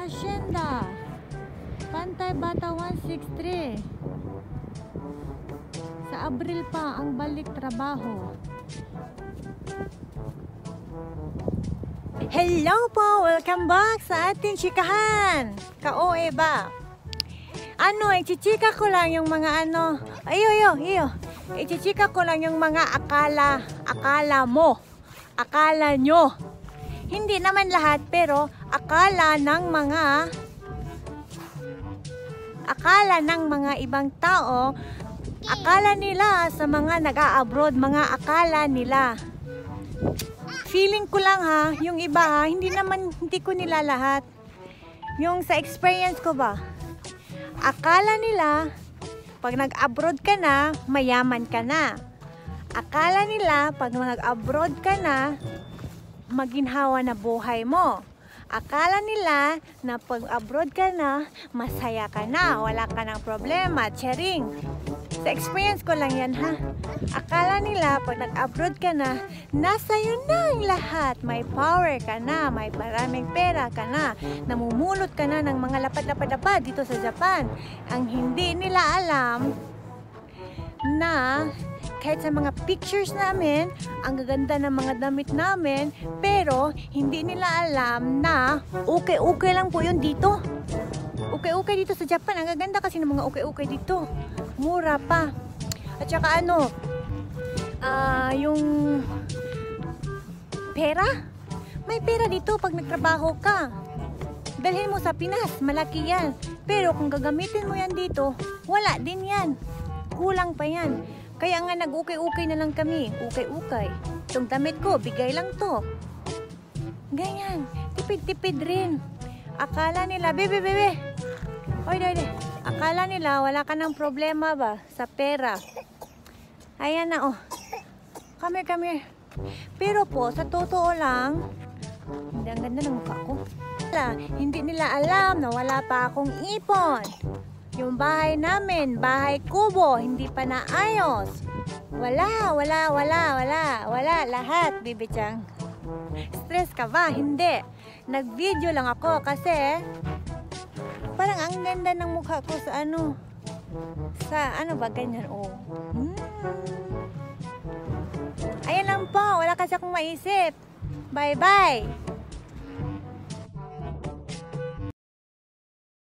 Hacienda. Pantay Bata 163. Sa Abril pa ang balik trabaho. Hello po! Welcome back sa ating chikahan! Ka-OA ba? Ichichika ko lang yung mga iyo. Ichichika ko lang yung mga akala mo. Akala nyo. Hindi naman lahat, pero akala ng mga ibang tao, akala nila sa mga nag-a-abroad, mga akala nila. Feeling ko lang yung iba hindi ko nila lahat. Yung sa experience ko ba, akala nila pag nag-abroad ka na, mayaman ka na. Akala nila pag nag-abroad ka na, maginhawa na buhay mo. Akala nila na pag abroad ka na, masaya ka na, wala ka ng problema, charing. Sa experience ko lang yan Akala nila pag nag-abroad ka na, nasa iyo na ang lahat. May power ka na, may maraming pera ka na, namumulot ka na ng mga lapad-lapad dito sa Japan. Ang hindi nila alam na kahit sa mga pictures namin, ang gaganda ng mga damit namin, pero hindi nila alam na okay lang po yun dito. Okay dito sa Japan. Ang gaganda kasi ng mga okay dito. Mura pa. At saka yung pera, may pera dito pag nagtrabaho ka. Dalhin mo sa Pinas, malaki yan. Pero kung gagamitin mo yan dito, wala din yan. Kulang pa yan. Kaya nga nag-ukay na lang kami. Ukay. Itong damit ko, bigay lang to. Ganyan. Tipid-tipid rin. Akala nila, bebe. Oy. Akala nila, wala ka ng problema ba sa pera. Ayan na, Come here. Pero po, sa totoo lang, hindi, ang ganda ng mukha ko. Hindi nila alam na wala pa akong ipon. Yung bahay namin, bahay kubo, hindi pa naayos. Wala, lahat, Bibichang. Stress ka ba? Hindi. Nag-video lang ako kasi parang ang ganda ng mukha ko sa ganyan, Ayan lang po, wala kasi akong maisip. Bye-bye!